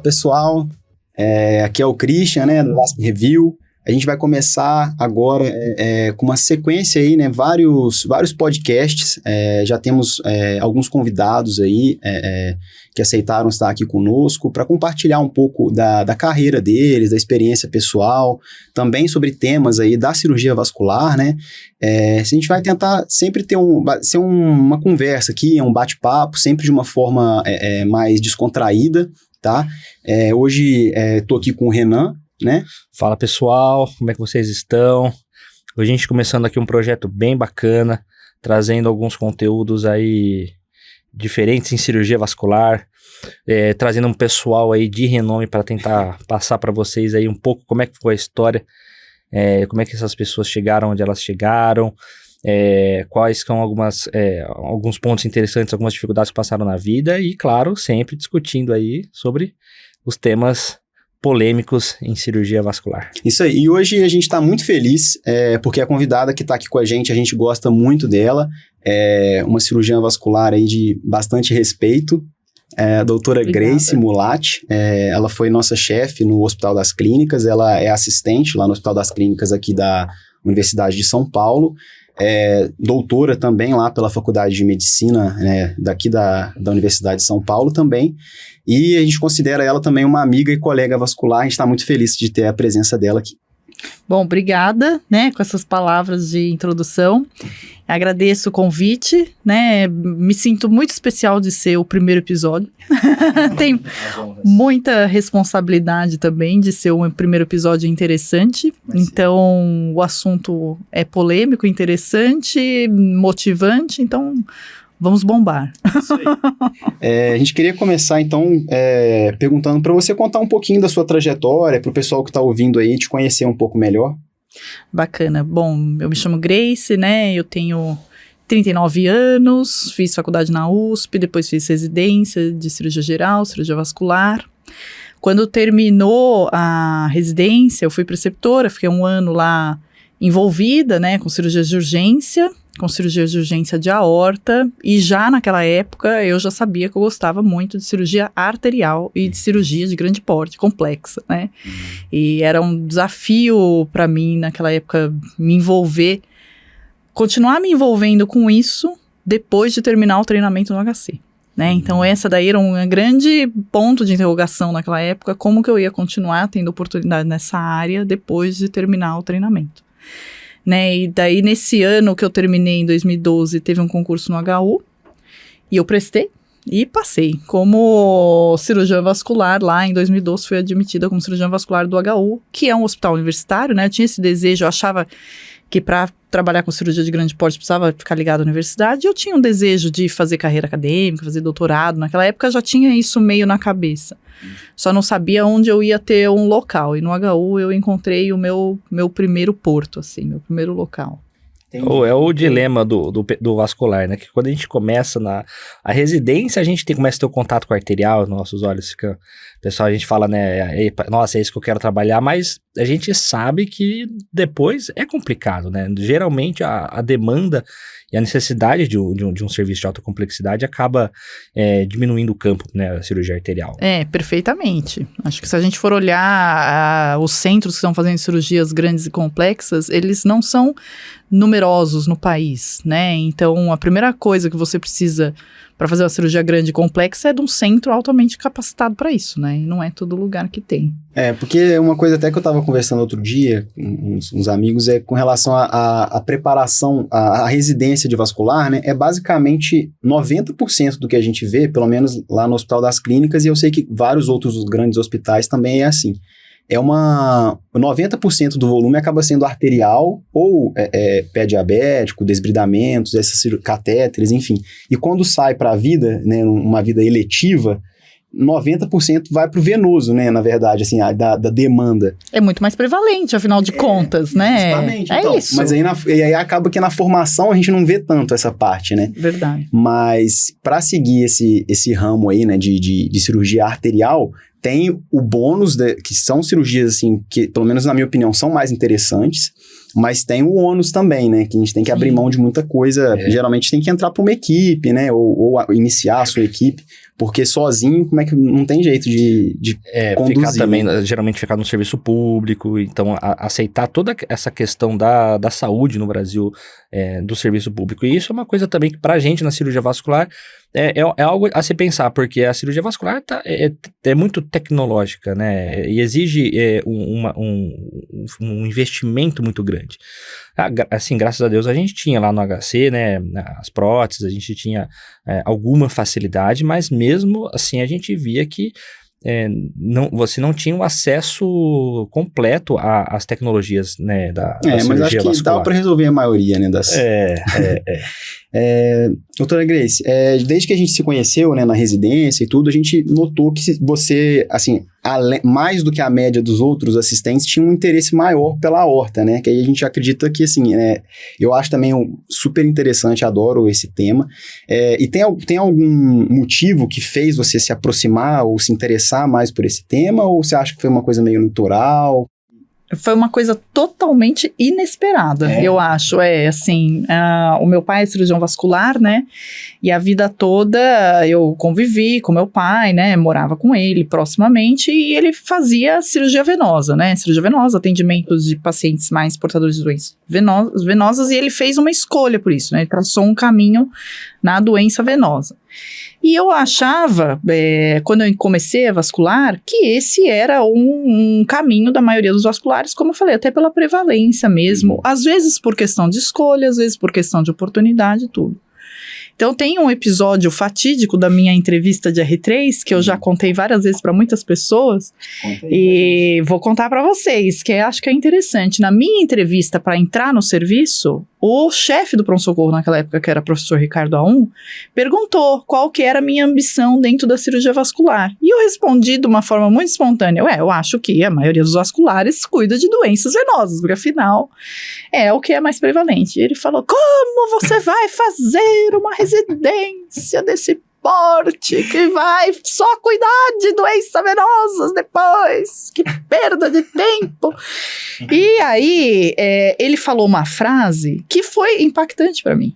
pessoal, aqui é o Christian, né, do Vasco Review. A gente vai começar agora com uma sequência aí, né, vários podcasts, já temos alguns convidados aí que aceitaram estar aqui conosco para compartilhar um pouco da carreira deles, da experiência pessoal, também sobre temas aí da cirurgia vascular, né. A gente vai tentar sempre ser uma conversa aqui, um bate-papo, sempre de uma forma mais descontraída, tá? Hoje estou aqui com o Renan, né? Fala pessoal, como é que vocês estão? Hoje a gente começando aqui um projeto bem bacana, trazendo alguns conteúdos aí diferentes em cirurgia vascular, trazendo um pessoal aí de renome para tentar passar para vocês aí um pouco como é que foi a história, como é que essas pessoas chegaram onde elas chegaram, quais são alguns pontos interessantes, algumas dificuldades que passaram na vida e, claro, sempre discutindo aí sobre os temas polêmicos em cirurgia vascular. Isso aí, e hoje a gente está muito feliz, porque a convidada que está aqui com a gente gosta muito dela, uma cirurgiã vascular aí de bastante respeito, a doutora Obrigada. Grace Mulatti. Ela foi nossa chefe no Hospital das Clínicas, ela é assistente lá no Hospital das Clínicas aqui da Universidade de São Paulo, doutora também lá pela Faculdade de Medicina, né, daqui da Universidade de São Paulo também, e a gente considera ela também uma amiga e colega vascular. A gente está muito feliz de ter a presença dela aqui. Bom, obrigada, né, com essas palavras de introdução. Agradeço o convite, né, me sinto muito especial de ser o primeiro episódio. Tem muita responsabilidade também de ser um primeiro episódio interessante. Então, o assunto é polêmico, interessante, motivante, então vamos bombar. Isso aí. A gente queria começar, então, perguntando para você contar um pouquinho da sua trajetória, para o pessoal que está ouvindo aí te conhecer um pouco melhor. Bacana. Bom, eu me chamo Grace, né, eu tenho 39 anos, fiz faculdade na USP, depois fiz residência de cirurgia geral, cirurgia vascular. Quando terminou a residência, eu fui preceptora, fiquei um ano lá envolvida, né, com cirurgias de urgência, de aorta, e já naquela época eu já sabia que eu gostava muito de cirurgia arterial e de cirurgia de grande porte, complexa, né? E era um desafio para mim naquela época continuar me envolvendo com isso depois de terminar o treinamento no HC, né? Então essa daí era um grande ponto de interrogação naquela época, como que eu ia continuar tendo oportunidade nessa área depois de terminar o treinamento. Né, e daí nesse ano que eu terminei em 2012 teve um concurso no HU e eu prestei e passei como cirurgiã vascular. Lá em 2012 fui admitida como cirurgiã vascular do HU, que é um hospital universitário, né? Eu tinha esse desejo, eu achava que para trabalhar com cirurgia de grande porte precisava ficar ligado à universidade. Eu tinha um desejo de fazer carreira acadêmica, fazer doutorado. Naquela época já tinha isso meio na cabeça. Só não sabia onde eu ia ter um local. E no HU eu encontrei o meu primeiro porto, assim, meu primeiro local. É o dilema do vascular, né? Que quando a gente começa a residência, a gente começa a ter o contato com o arterial, nossos olhos ficam... Pessoal, a gente fala, né? Nossa, é isso que eu quero trabalhar, mas a gente sabe que depois é complicado, né? Geralmente a demanda e a necessidade de um serviço de alta complexidade acaba diminuindo o campo, né? Da cirurgia arterial. Perfeitamente. Acho que se a gente for olhar os centros que estão fazendo cirurgias grandes e complexas, eles não são numerosos no país, né? Então, a primeira coisa que você precisa para fazer uma cirurgia grande e complexa é de um centro altamente capacitado para isso, né? E não é todo lugar que tem. Porque uma coisa até que eu estava conversando outro dia com uns amigos com relação à preparação, à residência de vascular, né? É basicamente 90% do que a gente vê, pelo menos lá no Hospital das Clínicas, e eu sei que vários outros grandes hospitais também é assim. 90% do volume acaba sendo arterial ou pé diabético, desbridamentos, catéteres, enfim. E quando sai para a vida, né, uma vida eletiva, 90% vai para o venoso, né, na verdade, assim, da demanda. É muito mais prevalente, afinal de contas, né? Justamente, então. Isso. Mas aí acaba que na formação a gente não vê tanto essa parte, né? Verdade. Mas para seguir esse ramo aí, né, de cirurgia arterial, tem o bônus, que são cirurgias, assim, que pelo menos na minha opinião são mais interessantes, mas tem o ônus também, né, que a gente tem que abrir mão de muita coisa. Geralmente tem que entrar para uma equipe, né, ou iniciar a sua equipe, Porque sozinho, como é que não tem jeito de conduzir? Ficar também, geralmente ficar no serviço público, então aceitar toda essa questão da saúde no Brasil, do serviço público. E isso é uma coisa também que pra gente na cirurgia vascular é algo a se pensar, porque a cirurgia vascular é muito tecnológica, né? E exige um investimento muito grande. Assim, graças a Deus a gente tinha lá no HC, né, as próteses, a gente tinha alguma facilidade, mas mesmo assim a gente via que você não tinha o acesso completo às tecnologias, né, da cirurgia mas acho que vascular. dá para resolver a maioria, né, das... Doutora Grace, desde que a gente se conheceu, né, na residência e tudo, a gente notou que você, assim, mais do que a média dos outros assistentes, tinha um interesse maior pela aorta, né, que aí a gente acredita que, assim, eu acho também super interessante, adoro esse tema, e tem algum motivo que fez você se aproximar ou se interessar mais por esse tema, ou você acha que foi uma coisa meio natural? Foi uma coisa totalmente inesperada, eu acho. Assim, o meu pai é cirurgião vascular, né? E a vida toda eu convivi com meu pai, né? Morava com ele proximamente e ele fazia cirurgia venosa, né? Cirurgia venosa, atendimentos de pacientes mais portadores de doenças venosas, e ele fez uma escolha por isso, né? Ele traçou um caminho na doença venosa. E eu achava, quando eu comecei a vascular, que esse era um caminho da maioria dos vasculares, como eu falei, até pela prevalência mesmo, às vezes por questão de escolha, às vezes por questão de oportunidade e tudo. Então tem um episódio fatídico da minha entrevista de R3, que eu já contei várias vezes para muitas pessoas, e vou contar para vocês, que acho que é interessante. Na minha entrevista para entrar no serviço, o chefe do pronto-socorro naquela época, que era o professor Ricardo Aum, perguntou qual que era a minha ambição dentro da cirurgia vascular. E eu respondi de uma forma muito espontânea, eu acho que a maioria dos vasculares cuida de doenças venosas, porque afinal é o que é mais prevalente. E ele falou, como você vai fazer uma residência desse porte que vai só cuidar de doenças venosas depois? Que perda de tempo! E aí, ele falou uma frase que foi impactante para mim.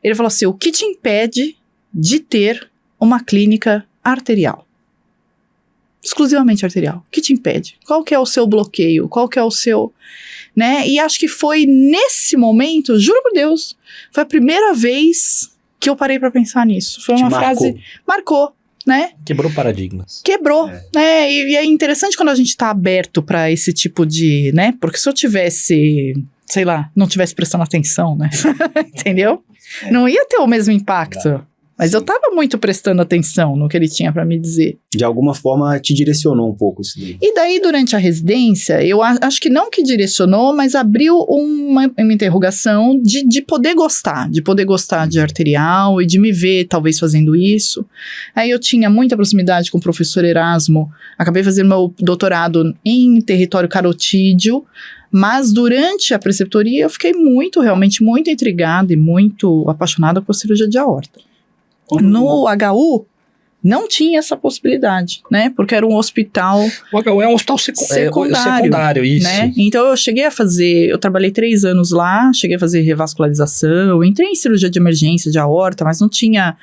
Ele falou assim, o que te impede de ter uma clínica arterial? Exclusivamente arterial. O que te impede? Qual que é o seu bloqueio? Qual que é o seu... né? E acho que foi nesse momento, juro por Deus, foi a primeira vez que eu parei para pensar nisso. Foi uma frase... Marcou, né? Quebrou paradigmas. Quebrou, né? E é interessante quando a gente tá aberto para esse tipo de, né? Porque se eu tivesse, sei lá, não tivesse prestando atenção, né? Entendeu? Não ia ter o mesmo impacto. Mas eu tava muito prestando atenção no que ele tinha para me dizer. De alguma forma te direcionou um pouco isso daí. E daí, durante a residência, eu acho que não que direcionou, mas abriu uma interrogação de poder gostar de arterial e de me ver talvez fazendo isso. Aí eu tinha muita proximidade com o professor Erasmo, acabei fazendo meu doutorado em território carotídeo, mas durante a preceptoria eu fiquei realmente muito intrigada e muito apaixonada por cirurgia de aorta. No HU, não tinha essa possibilidade, né? Porque era um hospital... O HU é um hospital secundário, isso. Né? Então, eu trabalhei 3 anos lá, cheguei a fazer revascularização, entrei em cirurgia de emergência de aorta, mas não tinha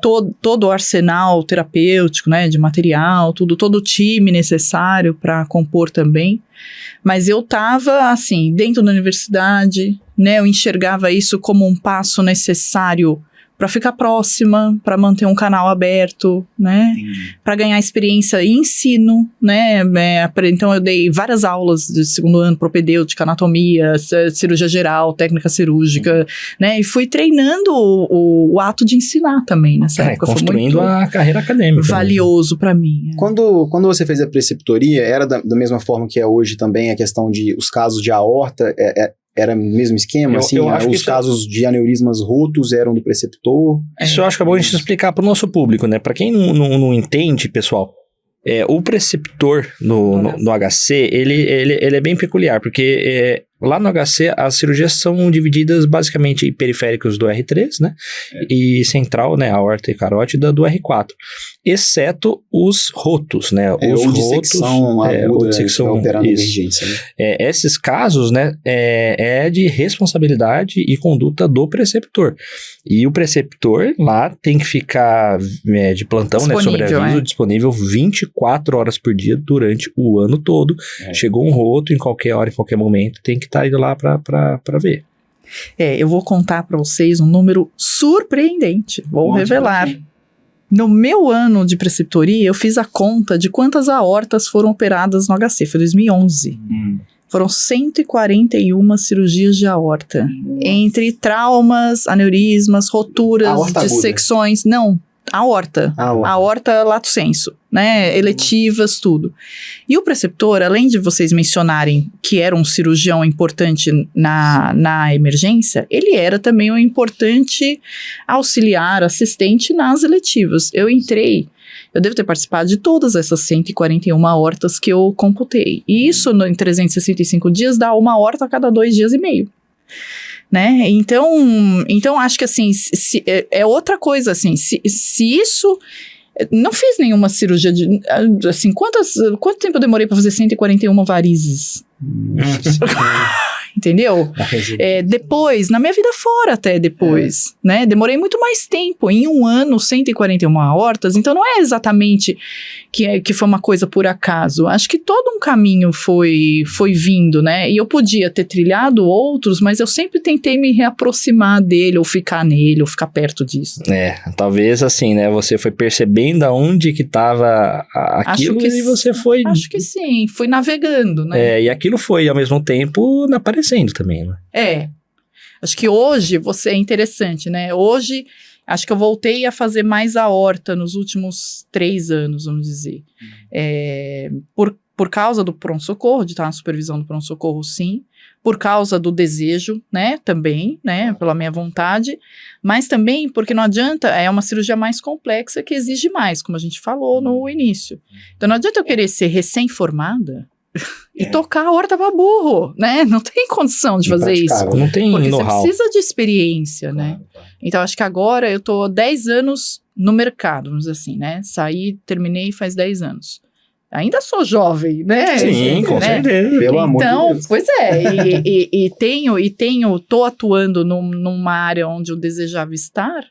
todo o arsenal terapêutico, né? De material, todo o time necessário para compor também. Mas eu estava, assim, dentro da universidade, né? Eu enxergava isso como um passo necessário para ficar próxima, para manter um canal aberto, né? Para ganhar experiência em ensino, né? Então eu dei várias aulas de 2º ano, propedêutica, anatomia, cirurgia geral, técnica cirúrgica, né? E fui treinando o ato de ensinar também nessa época. Construindo foi muito a carreira acadêmica. Valioso para mim. Quando você fez a preceptoria, era da mesma forma que é hoje também a questão de os casos de aorta, era o mesmo esquema? Os casos de aneurismas rotos eram do preceptor? Isso eu acho que é bom a gente explicar para o nosso público, né? Para quem não entende, pessoal, o preceptor no HC, ele é bem peculiar, porque lá no HC as cirurgias são divididas basicamente em periféricos do R3, né? E central, né? Aorta e carótida do R4. exceto os rotos, né? Os ou dissecção aguda, ou dissecção, pra operar na isso. emergência, né? Esses casos, né, é de responsabilidade e conduta do preceptor. E o preceptor lá tem que ficar de plantão, né, sobreaviso, disponível 24 horas por dia durante o ano todo. Chegou um roto em qualquer hora, em qualquer momento, tem que estar indo lá para ver. Eu vou contar para vocês um número surpreendente, vou revelar. No meu ano de preceptoria, eu fiz a conta de quantas aortas foram operadas no HC, foi 2011. Foram 141 cirurgias de aorta, entre traumas, aneurismas, roturas, dissecções, não, aorta, aorta lato sensu, né, eletivas, tudo. E o preceptor, além de vocês mencionarem que era um cirurgião importante na emergência, ele era também um importante auxiliar, assistente nas eletivas. Eu devo ter participado de todas essas 141 aortas que eu computei. E isso, em 365 dias, dá uma aorta a cada 2 dias e meio. Né? Então acho que assim, é outra coisa, assim, se isso... Não fiz nenhuma cirurgia de... Assim, quanto tempo eu demorei para fazer 141 varizes? Entendeu? Depois, na minha vida fora até depois, né? Demorei muito mais tempo. Em um ano, 141 aortas. Então, não é exatamente que foi uma coisa por acaso. Acho que todo um caminho foi vindo, né? E eu podia ter trilhado outros, mas eu sempre tentei me reaproximar dele, ou ficar nele, ou ficar perto disso. Talvez assim, né? Você foi percebendo aonde que tava aquilo e você foi... Acho que sim, fui navegando, né? E aquilo foi, ao mesmo tempo, aparecendo também, né? Acho que hoje é interessante, né? Hoje, acho que eu voltei a fazer mais aorta nos últimos 3 anos, vamos dizer. Por causa do pronto-socorro, de estar na supervisão do pronto-socorro, sim. Por causa do desejo, né? Também, né? Pela minha vontade. Mas também porque não adianta, é uma cirurgia mais complexa que exige mais, como a gente falou no início. Então, não adianta eu querer ser recém-formada e tocar a horta pra burro, né? Não tem condição de fazer isso. Não tem porque know-how. Você precisa de experiência, né? Então, acho que agora eu tô 10 anos no mercado, vamos dizer assim, né? Terminei faz 10 anos. Ainda sou jovem, né? Sim, com certeza. Pelo amor de Deus. Pois tô atuando numa área onde eu desejava estar,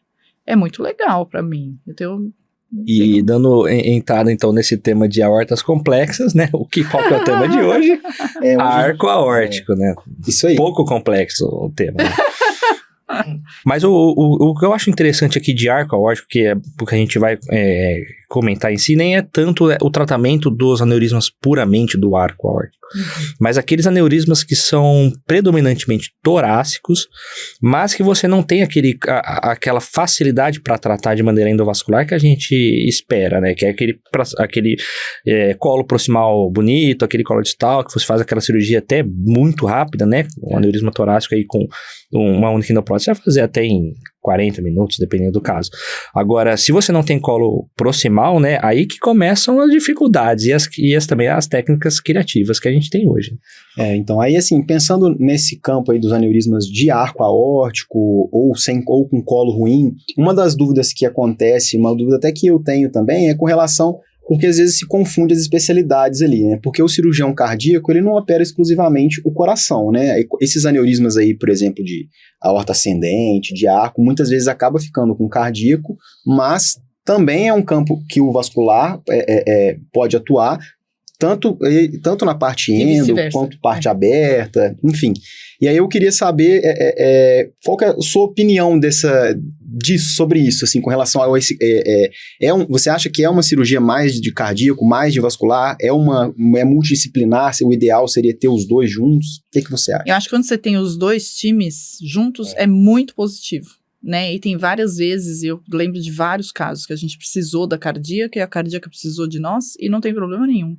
é muito legal pra mim. E dando entrada, então, nesse tema de aortas complexas, né? Qual que é o tema de hoje? Arco aórtico, né? Isso aí. Pouco complexo o tema, né? Mas o que eu acho interessante aqui de arco aórtico, que é o que a gente vai comentar em si, nem é tanto o tratamento dos aneurismas puramente do arco aórtico, mas aqueles aneurismas que são predominantemente torácicos, mas que você não tem aquela facilidade para tratar de maneira endovascular que a gente espera, né? Que é aquele colo proximal bonito, aquele colo distal, que você faz aquela cirurgia até muito rápida, né? Um aneurisma torácico aí com uma única endoprótese, você vai fazer até em 40 minutos, dependendo do caso. Agora, se você não tem colo proximal, né, aí que começam as dificuldades e também as técnicas criativas que a gente tem hoje. Então, aí assim, pensando nesse campo aí dos aneurismas de arco aórtico ou com colo ruim, uma das dúvidas que acontece, uma dúvida até que eu tenho também, é com relação... Porque às vezes se confunde as especialidades ali, né? Porque o cirurgião cardíaco, ele não opera exclusivamente o coração, né? Esses aneurismas aí, por exemplo, de aorta ascendente, de arco, muitas vezes acaba ficando com cardíaco, mas também é um campo que o vascular pode atuar, tanto na parte endo, quanto parte aberta, enfim. E aí eu queria saber qual que é a sua opinião sobre isso, assim, com relação a esse... você acha que é uma cirurgia mais de cardíaco, mais de vascular? É multidisciplinar? O ideal seria ter os dois juntos? O que você acha? Eu acho que quando você tem os dois times juntos, é muito positivo. Né? E tem várias vezes, eu lembro de vários casos que a gente precisou da cardíaca e a cardíaca precisou de nós e não tem problema nenhum.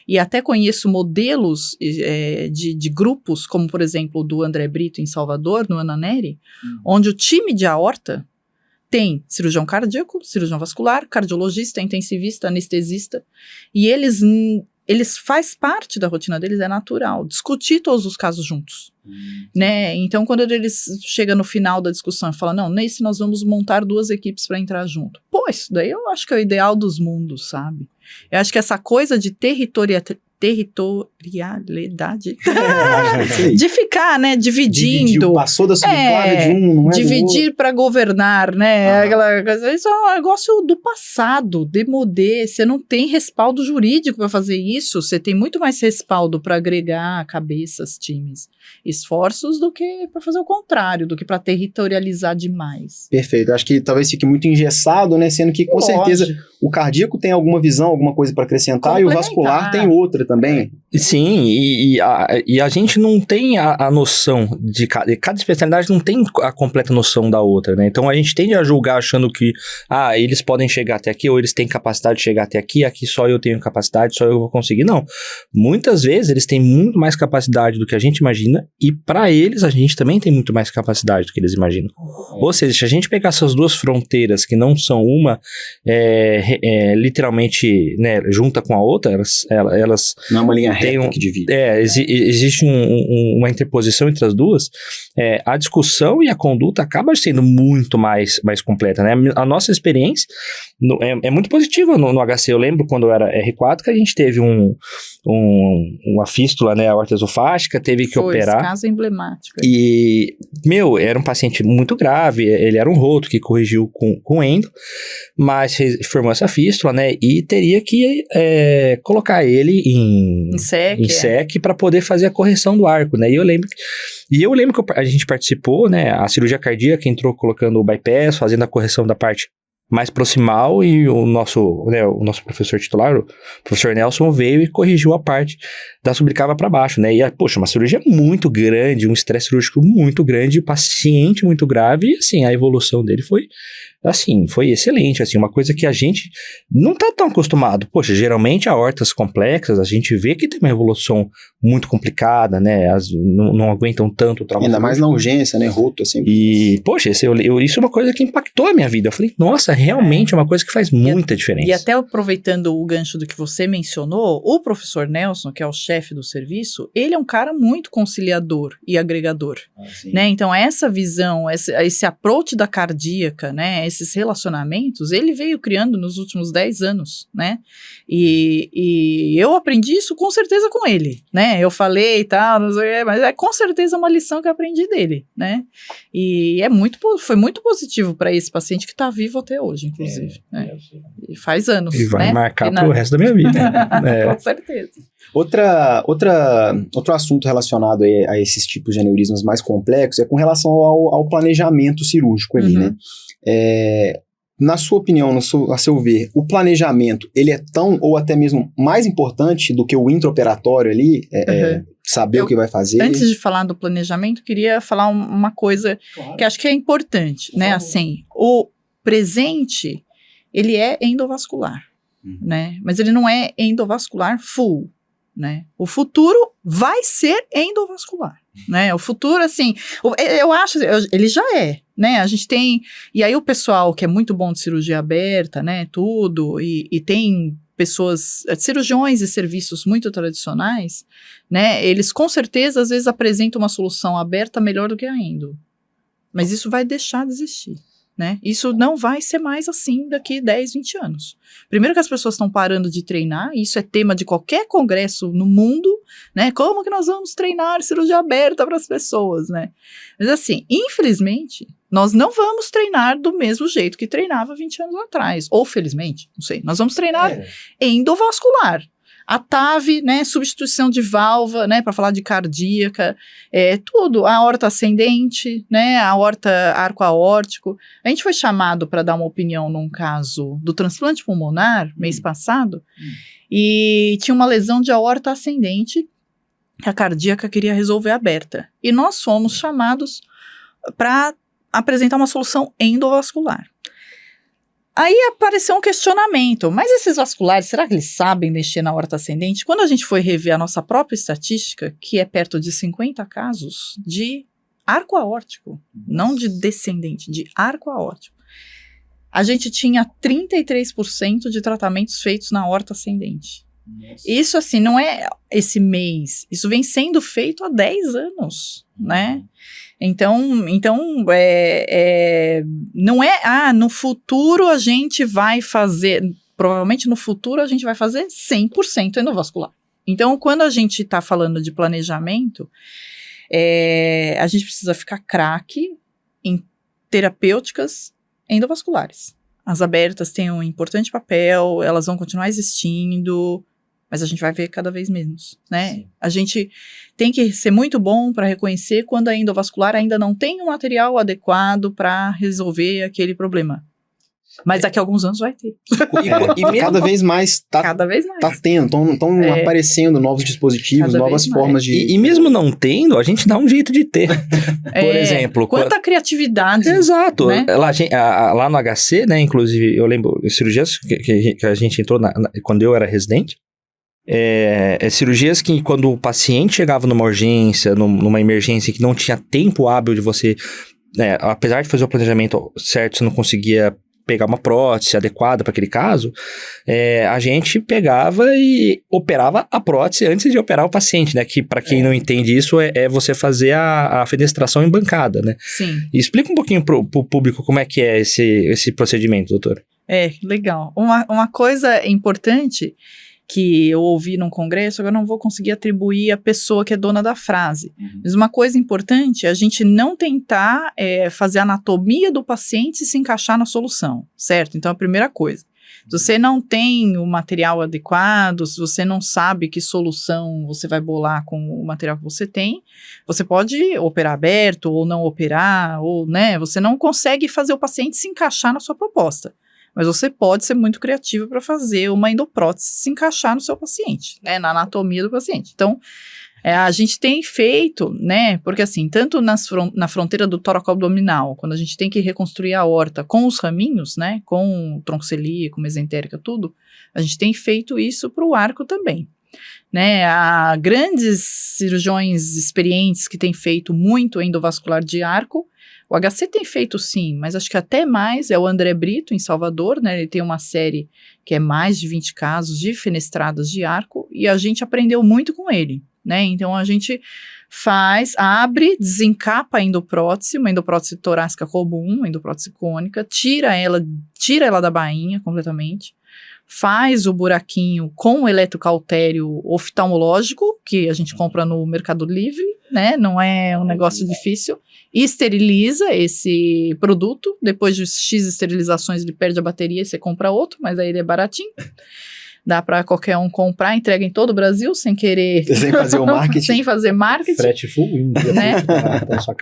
E até conheço modelos de grupos, como por exemplo o do André Brito em Salvador, no Ananeri, onde o time de aorta tem cirurgião cardíaco, cirurgião vascular, cardiologista, intensivista, anestesista, e eles eles faz parte da rotina deles, é natural, discutir todos os casos juntos, né? Então, quando eles chegam no final da discussão e falam, não, nesse nós vamos montar 2 equipes para entrar junto. Pô, isso daí eu acho que é o ideal dos mundos, sabe? Eu acho que essa coisa de territorialidade, de ficar, né, dividindo. Passou da subclave de um, não é dividir para governar, né? Isso é um negócio do passado, demodê. Você não tem respaldo jurídico para fazer isso. Você tem muito mais respaldo para agregar cabeças, times, esforços do que para fazer o contrário, do que para territorializar demais. Perfeito. Acho que talvez fique muito engessado, né? Sendo que com certeza o cardíaco tem alguma visão, alguma coisa para acrescentar e o vascular tem outra também. Sim, e a gente não tem a noção de cada especialidade não tem a completa noção da outra, né? Então a gente tende a julgar achando que eles podem chegar até aqui, ou eles têm capacidade de chegar até aqui só eu tenho capacidade, só eu vou conseguir. Não. Muitas vezes eles têm muito mais capacidade do que a gente imagina, e para eles a gente também tem muito mais capacidade do que eles imaginam. Ou seja, se a gente pegar essas duas fronteiras que não são uma literalmente, né, junta com a outra, elas não é uma linha reta que divide. Existe uma interposição entre as duas, a discussão e a conduta acaba sendo muito mais completa, né? A nossa experiência é muito positiva no HC. Eu lembro quando eu era R4 que a gente teve uma fístula, né, aorta esofágica, teve que operar. Esse caso emblemático. E, era um paciente muito grave, ele era um roto que corrigiu com endo, mas formou essa fístula, né, e teria que colocar ele em SEC para poder fazer a correção do arco, né, e eu lembro que a gente participou, né, a cirurgia cardíaca entrou colocando o bypass, fazendo a correção da parte mais proximal, e o nosso professor titular, o professor Nelson, veio e corrigiu a parte da subclava para baixo, né, e uma cirurgia muito grande, um estresse cirúrgico muito grande, paciente muito grave, e assim, a evolução dele foi excelente, assim, uma coisa que a gente não tá tão acostumado. Poxa, geralmente aortas complexas, a gente vê que tem uma evolução muito complicada, né, não aguentam tanto o trauma. Ainda mais na urgência, né, roto, assim. E, poxa, isso é uma coisa que impactou a minha vida. Eu falei, nossa, realmente é uma coisa que faz muita diferença. E até aproveitando o gancho do que você mencionou, o professor Nelson, que é o chefe do serviço, ele é um cara muito conciliador e agregador, né, então essa visão, esse approach da cardíaca, né, esses relacionamentos, ele veio criando nos últimos 10 anos, né, e eu aprendi isso com certeza com ele, né, eu falei e tal, não sei, mas é com certeza uma lição que eu aprendi dele, né, e foi muito positivo para esse paciente que está vivo até hoje, inclusive, né? E faz anos, e vai, né, marcar pro resto da minha vida. Com certeza. Outro assunto relacionado a esses tipos de aneurismas mais complexos é com relação ao planejamento cirúrgico ali, né? Na sua opinião, a seu ver, o planejamento, ele é tão ou até mesmo mais importante do que o intraoperatório ali, saber o que vai fazer? Antes de falar do planejamento, queria falar uma coisa que acho que é importante, né? Assim, o presente, ele é endovascular, né? Mas ele não é endovascular full, né? O futuro vai ser endovascular, né? O futuro, assim, eu acho, ele já é, né? A gente tem, e aí o pessoal que é muito bom de cirurgia aberta, né, tudo, e tem pessoas, cirurgiões e serviços muito tradicionais, né, eles com certeza às vezes apresentam uma solução aberta melhor do que a endo, mas isso vai deixar de existir, né? Isso não vai ser mais assim daqui 10, 20 anos. Primeiro que as pessoas estão parando de treinar, isso é tema de qualquer congresso no mundo, né? Como que nós vamos treinar cirurgia aberta para as pessoas, né? Mas assim, infelizmente, nós não vamos treinar do mesmo jeito que treinava 20 anos atrás, ou felizmente, não sei, nós vamos treinar endovascular. A TAV, né, substituição de válvula, né, para falar de cardíaca, tudo, a aorta ascendente, né, a aorta arco aórtico. A gente foi chamado para dar uma opinião num caso do transplante pulmonar, mês passado, e tinha uma lesão de aorta ascendente, que a cardíaca queria resolver aberta. E nós fomos chamados para apresentar uma solução endovascular. Aí apareceu um questionamento, mas esses vasculares, será que eles sabem mexer na aorta ascendente? Quando a gente foi rever a nossa própria estatística, que é perto de 50 casos de arco aórtico, não de descendente, de arco aórtico, a gente tinha 33% de tratamentos feitos na aorta ascendente. Isso, assim, não é esse mês. Isso vem sendo feito há 10 anos, né? Então não é, no futuro a gente vai fazer, provavelmente no futuro a gente vai fazer 100% endovascular. Então, quando a gente está falando de planejamento, a gente precisa ficar craque em terapêuticas endovasculares. As abertas têm um importante papel, elas vão continuar existindo, mas a gente vai ver cada vez menos, né? Sim. A gente tem que ser muito bom para reconhecer quando a endovascular ainda não tem um material adequado para resolver aquele problema. Mas daqui a alguns anos vai ter. E cada vez mais tá tendo, estão aparecendo novos dispositivos, novas formas de... E mesmo não tendo, a gente dá um jeito de ter. Por exemplo... Quanta criatividade. Exato. Né? Lá no HC, né, inclusive, eu lembro, cirurgias que a gente entrou quando eu era residente, cirurgias que quando o paciente chegava numa urgência, numa emergência que não tinha tempo hábil de você... apesar de fazer o planejamento certo, você não conseguia pegar uma prótese adequada para aquele caso, a gente pegava e operava a prótese antes de operar o paciente, né? Que para quem não entende isso, é você fazer a fenestração em bancada, né? Sim. E explica um pouquinho pro público como é que é esse procedimento, doutor. Legal. Uma coisa importante que eu ouvi num congresso, eu não vou conseguir atribuir a pessoa que é dona da frase. Mas uma coisa importante é a gente não tentar fazer a anatomia do paciente e se encaixar na solução, certo? Então, a primeira coisa. Se você não tem o material adequado, se você não sabe que solução você vai bolar com o material que você tem, você pode operar aberto ou não operar, ou, né, você não consegue fazer o paciente se encaixar na sua proposta. Mas você pode ser muito criativo para fazer uma endoprótese se encaixar no seu paciente, né, na anatomia do paciente. Então, a gente tem feito, né, porque assim, tanto na fronteira do tórax abdominal, quando a gente tem que reconstruir a aorta com os raminhos, né, com tronco celíaco, mesentérica, tudo, a gente tem feito isso para o arco também. Né, há grandes cirurgiões experientes que têm feito muito endovascular de arco. O HC tem feito sim, mas acho que até mais é o André Brito, em Salvador, né? Ele tem uma série que é mais de 20 casos de fenestradas de arco, e a gente aprendeu muito com ele, né? Então a gente abre, desencapa a endoprótese, uma endoprótese torácica comum, uma endoprótese cônica, tira ela da bainha completamente, faz o buraquinho com eletrocautério oftalmológico, que a gente compra no Mercado Livre, né? Não é um negócio difícil. E esteriliza esse produto. Depois de X esterilizações, ele perde a bateria e você compra outro, mas aí ele é baratinho. Dá para qualquer um comprar, entrega em todo o Brasil, sem querer... Sem fazer o marketing. Sem fazer marketing. Frete full, né?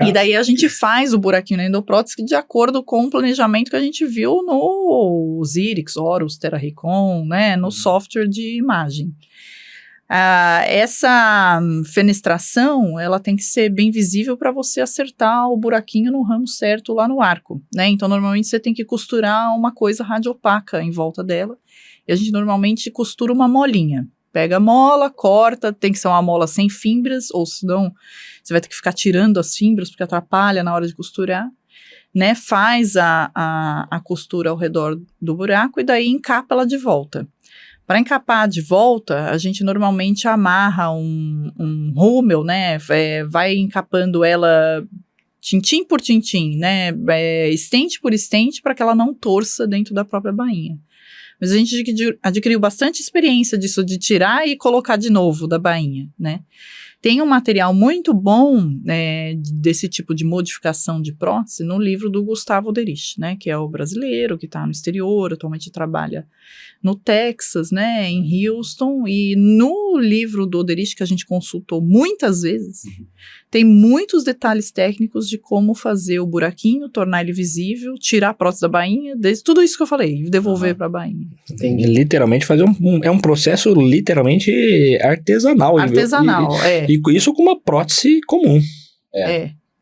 E daí a gente faz o buraquinho na endoprótese de acordo com o planejamento que a gente viu no Zirix, Horus, Terraricon, né? No software de imagem. Essa fenestração, ela tem que ser bem visível para você acertar o buraquinho no ramo certo lá no arco, né? Então, normalmente você tem que costurar uma coisa radiopaca em volta dela, e a gente normalmente costura uma molinha. Pega a mola, corta, tem que ser uma mola sem fibras, ou senão você vai ter que ficar tirando as fibras, porque atrapalha na hora de costurar, né? Faz a costura ao redor do buraco e daí encapa ela de volta. Para encapar de volta, a gente normalmente amarra um rúmel, né? Vai encapando ela tintim por tintim, né? Estente por estente, para que ela não torça dentro da própria bainha. Mas a gente adquiriu bastante experiência disso, de tirar e colocar de novo da bainha, né? Tem um material muito bom desse tipo de modificação de prótese no livro do Gustavo Derich, né? Que é o brasileiro, que está no exterior, atualmente trabalha no Texas, né, em Houston, e no livro do Derich, que a gente consultou muitas vezes, tem muitos detalhes técnicos de como fazer o buraquinho, tornar ele visível, tirar a prótese da bainha, tudo isso que eu falei, devolver para a bainha. Tem literalmente fazer um processo literalmente artesanal. Artesanal, E isso com uma prótese comum.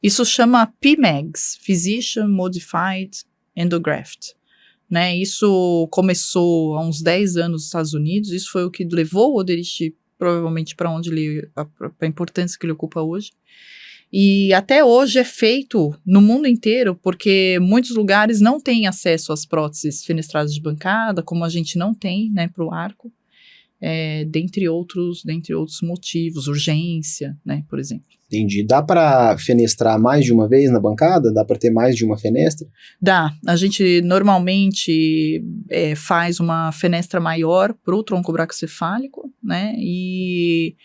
Isso chama PMEGS, Physician Modified Endograft. Né, isso começou há uns 10 anos nos Estados Unidos, isso foi o que levou o Oderich provavelmente para onde a importância que ele ocupa hoje. E até hoje é feito no mundo inteiro, porque muitos lugares não têm acesso às próteses fenestradas de bancada, como a gente não tem, né, para o arco. dentre outros motivos, urgência, né, por exemplo. Entendi. Dá para fenestrar mais de uma vez na bancada? Dá para ter mais de uma fenestra? Dá. A gente normalmente faz uma fenestra maior para o tronco braquicefálico, né? E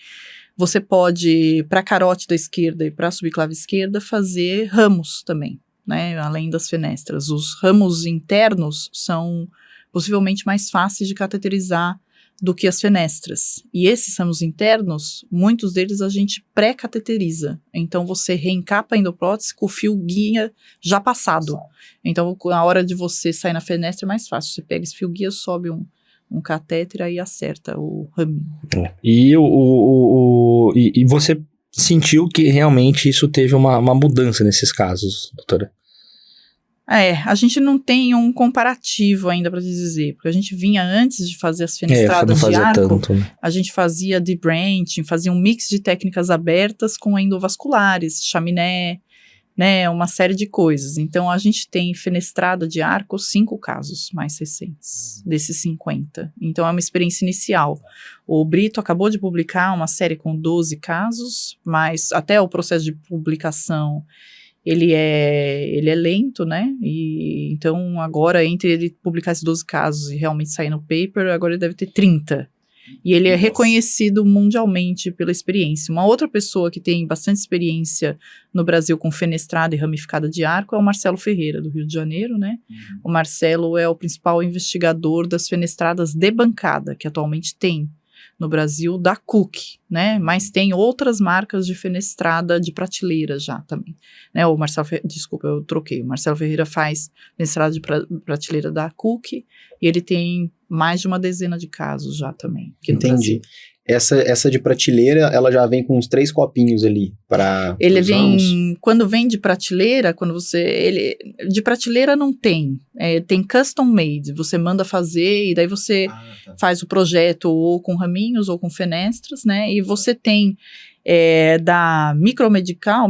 você pode, para a carótida esquerda e para a subclave esquerda, fazer ramos também, né? Além das fenestras. Os ramos internos são possivelmente mais fáceis de cateterizar do que as fenestras. E esses ramos internos, muitos deles a gente pré-cateteriza. Então, você reencapa a endoprótese com o fio guia já passado. Então, a hora de você sair na fenestra é mais fácil. Você pega esse fio guia, sobe um catéter, aí acerta o raminho. E você sentiu que realmente isso teve uma mudança nesses casos, doutora? A gente não tem um comparativo ainda para dizer, porque a gente vinha antes de fazer as fenestradas de arco, né? A gente fazia debranching, fazia um mix de técnicas abertas com endovasculares, chaminé, né, uma série de coisas. Então, a gente tem fenestrada de arco 5 casos mais recentes, desses 50. Então, é uma experiência inicial. O Brito acabou de publicar uma série com 12 casos, mas até o processo de publicação ele é lento, né, e então agora entre ele publicar esses 12 casos e realmente sair no paper, agora ele deve ter 30, e ele é reconhecido mundialmente pela experiência. Uma outra pessoa que tem bastante experiência no Brasil com fenestrada e ramificada de arco é o Marcelo Ferreira, do Rio de Janeiro, né, O Marcelo é o principal investigador das fenestradas de bancada, que atualmente tem no Brasil, da Cook, né, mas tem outras marcas de fenestrada de prateleira já também, né, o Marcelo, desculpa, eu troquei, o Marcelo Ferreira faz fenestrada de prateleira da Cook, e ele tem mais de uma dezena de casos já também, aqui no Brasil. Essa de prateleira, ela já vem com uns 3 copinhos ali para ele vem, quando vem de prateleira, de prateleira não tem, tem custom made, você manda fazer e daí você faz o projeto ou com raminhos ou com fenestras, né, e você tem da Micromedical,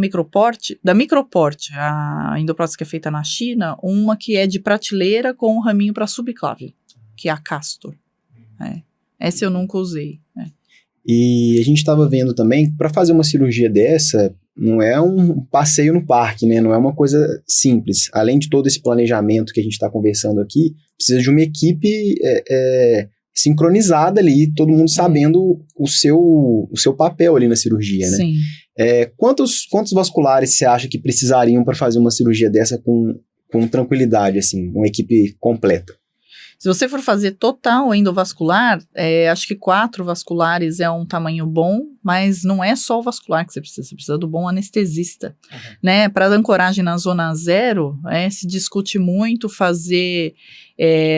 da Microporte, a endoprótese que é feita na China, uma que é de prateleira com um raminho para subclave, que é a Castor, essa eu nunca usei, E a gente estava vendo também, para fazer uma cirurgia dessa, não é um passeio no parque, né? Não é uma coisa simples. Além de todo esse planejamento que a gente está conversando aqui, precisa de uma equipe sincronizada ali, todo mundo sabendo o seu papel ali na cirurgia, né? Sim. Quantos vasculares você acha que precisariam para fazer uma cirurgia dessa com tranquilidade, assim, uma equipe completa? Se você for fazer total endovascular, acho que 4 vasculares é um tamanho bom, mas não é só o vascular que você precisa do bom anestesista, né? Para ancoragem na zona 0, se discute muito fazer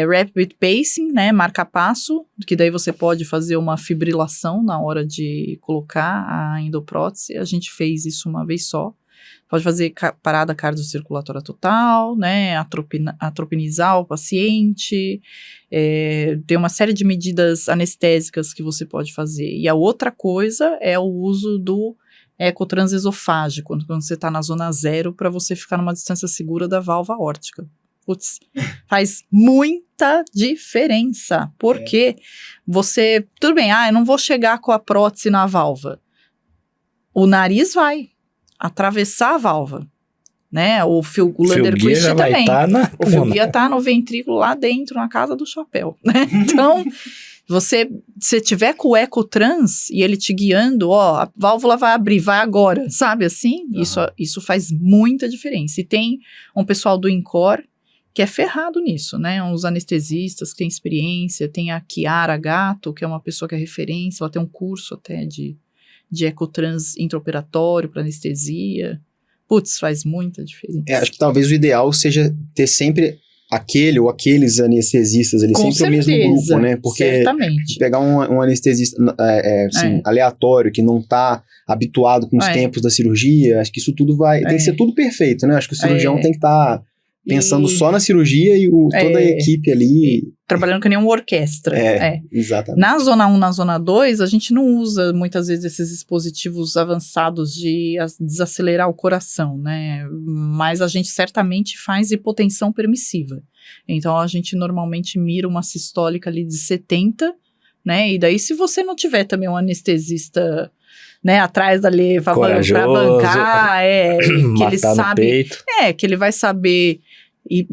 rapid pacing, né? Marca-passo, que daí você pode fazer uma fibrilação na hora de colocar a endoprótese. A gente fez isso uma vez só. Pode fazer parada cardiocirculatória total, né, atropinizar o paciente, tem uma série de medidas anestésicas que você pode fazer. E a outra coisa é o uso do ecotransesofágico, quando você está na zona 0, para você ficar numa distância segura da válvula aórtica. Putz, faz muita diferença, porque você, tudo bem, eu não vou chegar com a prótese na válvula, o nariz vai atravessar a válvula, né? O Landerquist também. O fio guia tá no ventrículo lá dentro, na casa do chapéu, né? Então, se tiver com o ecotrans e ele te guiando, a válvula vai abrir, vai agora, sabe assim? Isso faz muita diferença. E tem um pessoal do INCOR que é ferrado nisso, né? Uns anestesistas que têm experiência, tem a Chiara Gatto, que é uma pessoa que é referência, ela tem um curso até de ecotrans intraoperatório para anestesia. Putz, faz muita diferença. Acho que talvez o ideal seja ter sempre aquele ou aqueles anestesistas ali, com sempre certeza, o mesmo grupo, né? Porque certamente. Pegar um anestesista aleatório, que não está habituado com os tempos da cirurgia, acho que isso tudo tem que ser tudo perfeito, né? Acho que o cirurgião tem que estar pensando só na cirurgia e toda a equipe ali. Trabalhando que nem uma orquestra. Exatamente. Na zona 1, na zona 2, a gente não usa muitas vezes esses dispositivos avançados de desacelerar o coração, né? Mas a gente certamente faz hipotensão permissiva. Então, a gente normalmente mira uma sistólica ali de 70 né? E daí, se você não tiver também um anestesista, né, atrás dali pra bancar, que ele sabe, que ele vai saber e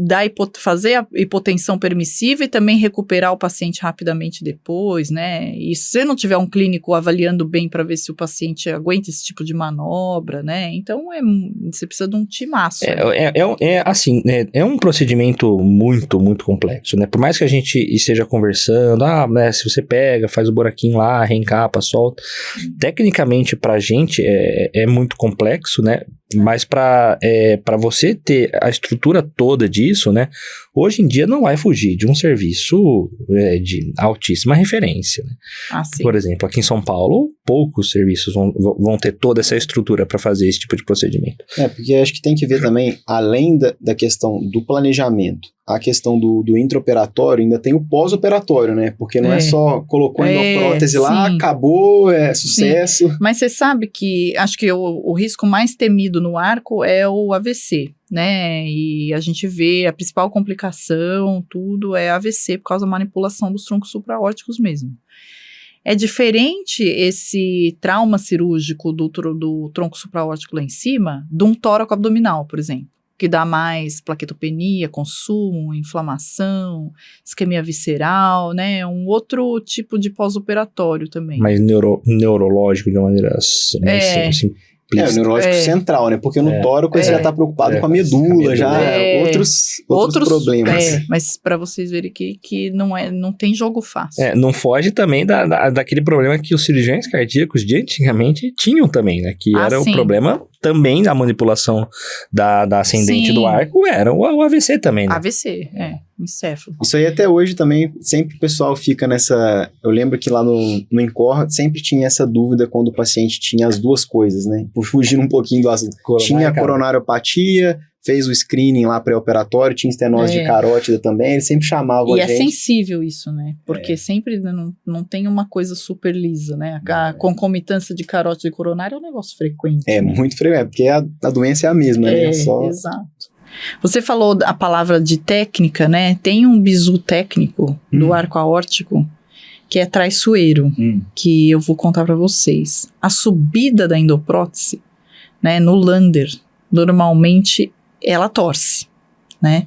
fazer a hipotensão permissiva e também recuperar o paciente rapidamente depois, né? E se você não tiver um clínico avaliando bem para ver se o paciente aguenta esse tipo de manobra, né? Então, você precisa de um timaço. Assim, é um procedimento muito, muito complexo, né? Por mais que a gente esteja conversando, né, se você pega, faz o buraquinho lá, reencapa, solta. Tecnicamente, pra gente, é muito complexo, né? Mas para você ter a estrutura toda disso, né? Hoje em dia não vai fugir de um serviço de altíssima referência, né? Por exemplo, aqui em São Paulo, poucos serviços vão ter toda essa estrutura para fazer esse tipo de procedimento. Porque acho que tem que ver também, além da questão do planejamento, a questão do intraoperatório, ainda tem o pós-operatório, né? Porque não é só colocou a prótese lá, acabou, sucesso. Sim. Mas você sabe que, acho que o risco mais temido no arco é o AVC, né? E a gente vê a principal complicação, tudo é AVC por causa da manipulação dos troncos supraórticos mesmo. É diferente esse trauma cirúrgico do tronco supraórtico lá em cima de um tóraco abdominal, por exemplo, que dá mais plaquetopenia, consumo, inflamação, isquemia visceral, né? Um outro tipo de pós-operatório também. Mais neurológico de uma maneira assim. O neurológico central, né? Porque no tóraco você já está preocupado com a medula, outros problemas. Mas para vocês verem que não tem jogo fácil. Não foge também daquele problema que os cirurgiões cardíacos de antigamente tinham também, né? Que era o problema também da manipulação da ascendente do arco, era o AVC também, né? AVC, encéfalo. Isso aí até hoje também, sempre o pessoal fica nessa... Eu lembro que lá no INCOR sempre tinha essa dúvida quando o paciente tinha as duas coisas, né? Por fugir um pouquinho do assunto. Tinha coronariopatia, fez o screening lá pré-operatório, tinha estenose de carótida também, eles sempre chamavam a gente. E é sensível isso, né? Porque sempre não tem uma coisa super lisa, né? A concomitância de carótida e coronária é um negócio frequente. Muito frequente, porque a doença é a mesma, né? Exato. Você falou a palavra de técnica, né? Tem um bizu técnico do arco aórtico que é traiçoeiro, que eu vou contar para vocês. A subida da endoprótese, né, no Lander, normalmente ela torce, né?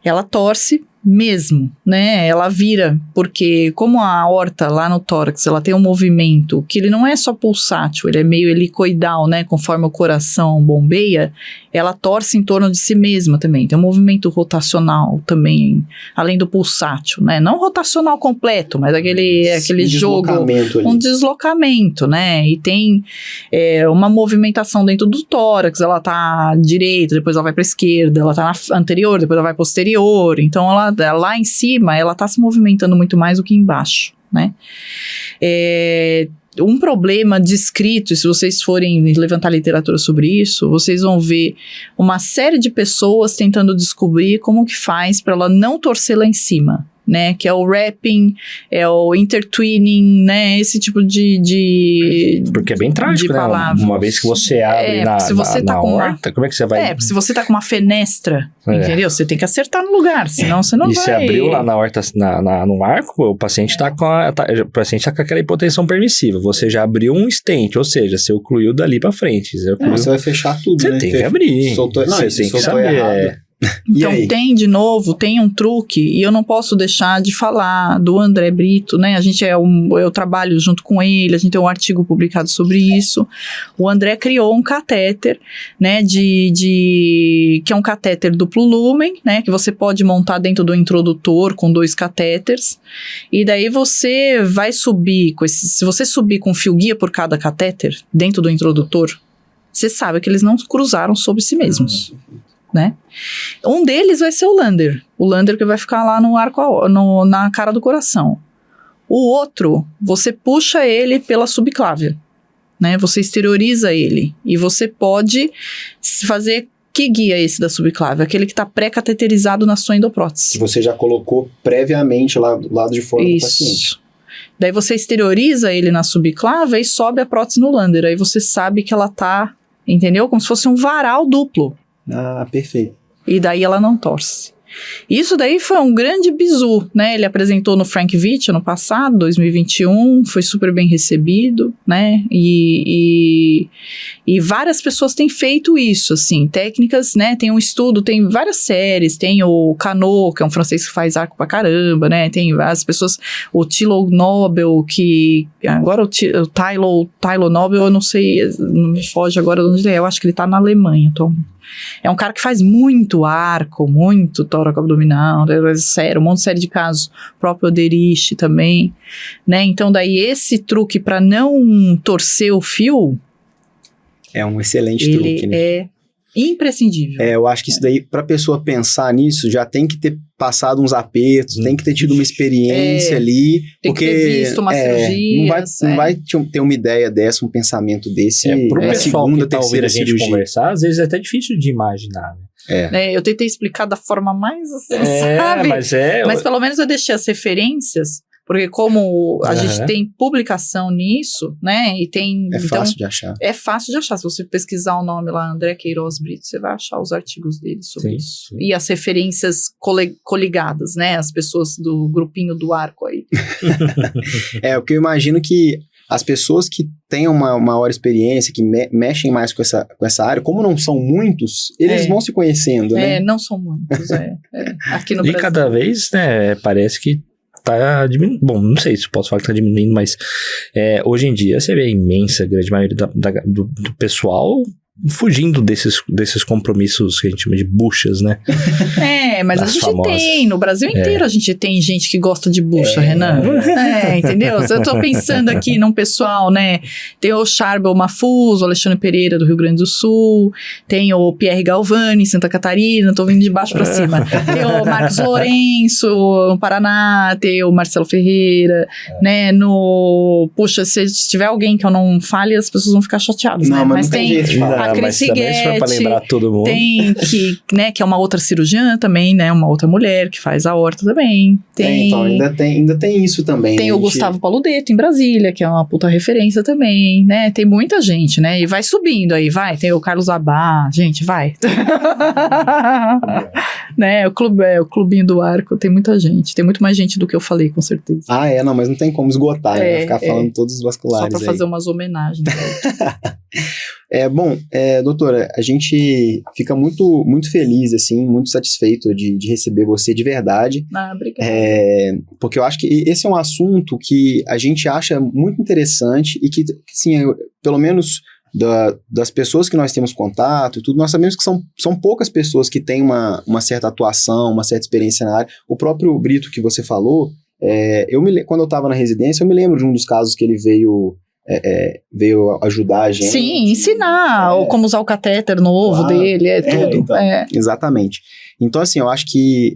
Ela torce mesmo, né? Ela vira, porque como a aorta lá no tórax, ela tem um movimento que ele não é só pulsátil, ele é meio helicoidal, né? Conforme o coração bombeia, ela torce em torno de si mesma também. Tem um movimento rotacional também, além do pulsátil, né? Não rotacional completo, mas aquele jogo, um deslocamento, né? E tem uma movimentação dentro do tórax, ela tá à direita, depois ela vai para a esquerda, ela tá na anterior, depois ela vai posterior, então ela lá em cima, ela está se movimentando muito mais do que embaixo, né? Um problema descrito, se vocês forem levantar literatura sobre isso, vocês vão ver uma série de pessoas tentando descobrir como que faz para ela não torcer lá em cima, né, que é o wrapping, é o intertwining, né, esse tipo de porque é bem trágico, né, uma vez que você abre na horta, como é que você vai... se você tá com uma fenestra, entendeu, você tem que acertar no lugar, senão você não vai... E se abriu lá na horta, no arco, o paciente tá com aquela hipotensão permissiva, você já abriu um stent, ou seja, você ocluiu dali pra frente, você vai fechar tudo, você tem que abrir, você tem que saber, Então tem um truque, e eu não posso deixar de falar do André Brito, né? Eu trabalho junto com ele, a gente tem um artigo publicado sobre isso. O André criou um catéter, né? Que é um catéter duplo lumen, né? Que você pode montar dentro do introdutor com 2 catéteres. E daí você vai subir se você subir com fio guia por cada catéter dentro do introdutor, você sabe que eles não cruzaram sobre si mesmos. Né? Um deles vai ser o Lander que vai ficar lá no arco, na cara do coração. O outro, você puxa ele pela subclávia, né? Você exterioriza ele e você pode fazer que guia esse da subclávia, aquele que está pré-cateterizado na sua endoprótese. Você já colocou previamente lá do lado de fora do paciente. Daí você exterioriza ele na subclávia e sobe a prótese no Lander. Aí você sabe que ela tá, entendeu? Como se fosse um varal duplo. Perfeito. E daí ela não torce. Isso daí foi um grande bizu, né? Ele apresentou no Frankfurt ano passado, 2021, foi super bem recebido, né? E várias pessoas têm feito isso, assim, técnicas, né? Tem um estudo, tem várias séries, tem o Cano, que é um francês que faz arco pra caramba, né? Tem as pessoas, o Thilo Nobel, que agora o Thilo Nobel, eu não sei, não me foge agora de onde ele é, eu acho que ele tá na Alemanha, então... É um cara que faz muito arco, muito tórax abdominal, sério, um monte de série de casos, o próprio Oderich também, né? Então daí esse truque para não torcer o fio... É um excelente truque, né? É imprescindível. Eu acho que isso daí, pra pessoa pensar nisso, já tem que ter passado uns apertos, tem que ter tido uma experiência ali. Tem porque, que ter visto uma cirurgia. Não vai ter uma ideia dessa, um pensamento desse. Pro pessoal segunda, que tá ouvindo terceira a gente cirurgia. conversar, às vezes é até difícil de imaginar, né? Eu tentei explicar da forma mais assim, sabe? Mas pelo menos eu deixei as referências, porque como a gente tem publicação nisso, né, e tem... Fácil de achar. É fácil de achar. Se você pesquisar o nome lá, André Queiroz Brito, você vai achar os artigos dele sobre isso. Sim. E as referências coligadas, né, as pessoas do grupinho do arco aí. Porque eu imagino que as pessoas que têm uma maior experiência, que mexem mais com essa área, como não são muitos, eles vão se conhecendo, né? Não são muitos, Aqui no Brasil. E cada vez, né, parece que tá diminuindo. Bom, não sei se posso falar que tá diminuindo, mas hoje em dia você vê a imensa grande maioria do pessoal fugindo desses compromissos que a gente chama de buchas, né? Mas a gente tem, no Brasil inteiro a gente tem gente que gosta de bucha, Renan. Entendeu? Eu tô pensando aqui num pessoal, né? Tem o Charbel Mafuz, o Alexandre Pereira do Rio Grande do Sul, tem o Pierre Galvani em Santa Catarina, tô vindo de baixo pra cima. Tem o Marcos Lourenço no Paraná, tem o Marcelo Ferreira, né? Puxa, se tiver alguém que eu não fale, as pessoas vão ficar chateadas, né? Mas tem a Cris Guetti, tem que é uma outra cirurgiã também, né? Uma outra mulher que faz a aorta também. Então, ainda tem isso também. Tem o Gustavo Paludeto em Brasília, que é uma puta referência também, né? Tem muita gente, né? E vai subindo aí, vai. Tem o Carlos Abá, gente, vai. Né? O clubinho do arco, tem muita gente. Tem muito mais gente do que eu falei, com certeza. Não, mas não tem como esgotar, né? Ficar falando todos os vasculares. Só pra fazer umas homenagens. Bom, doutora, a gente fica muito, muito feliz, assim, muito satisfeito de receber você de verdade. Obrigada. Porque eu acho que esse é um assunto que a gente acha muito interessante e que, assim, pelo menos das pessoas que nós temos contato e tudo, nós sabemos que são poucas pessoas que têm uma certa atuação, uma certa experiência na área. O próprio Brito que você falou, quando eu estava na residência, eu me lembro de um dos casos que ele veio ajudar a gente. Sim, ensinar como usar o catéter novo dele, tudo. Então, exatamente. Então, assim, eu acho que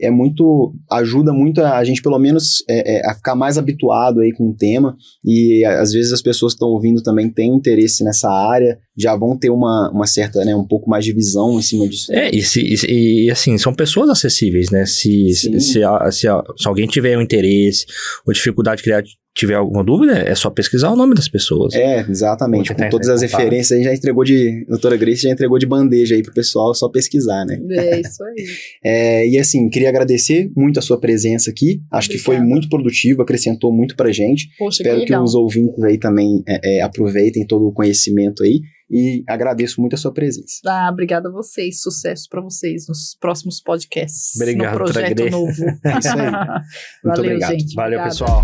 ajuda muito a gente, pelo menos, a ficar mais habituado aí com o tema, e às vezes as pessoas que estão ouvindo também têm interesse nessa área, já vão ter uma certa, né, um pouco mais de visão em cima disso. E assim, são pessoas acessíveis, né? Se alguém tiver um interesse ou dificuldade criativa, tiver alguma dúvida, é só pesquisar o nome das pessoas. Exatamente. Com todas as referências, a gente já doutora Grace já entregou de bandeja aí pro pessoal, só pesquisar, né? Isso aí. E assim, queria agradecer muito a sua presença aqui. Acho que foi muito produtivo, acrescentou muito pra gente. Poxa, espero que os ouvintes aí também aproveitem todo o conhecimento aí. E agradeço muito a sua presença. Obrigada a vocês. Sucesso para vocês nos próximos podcasts. Obrigado, no projeto novo. Isso aí. Muito Valeu, obrigado. gente. Valeu, Obrigada. pessoal.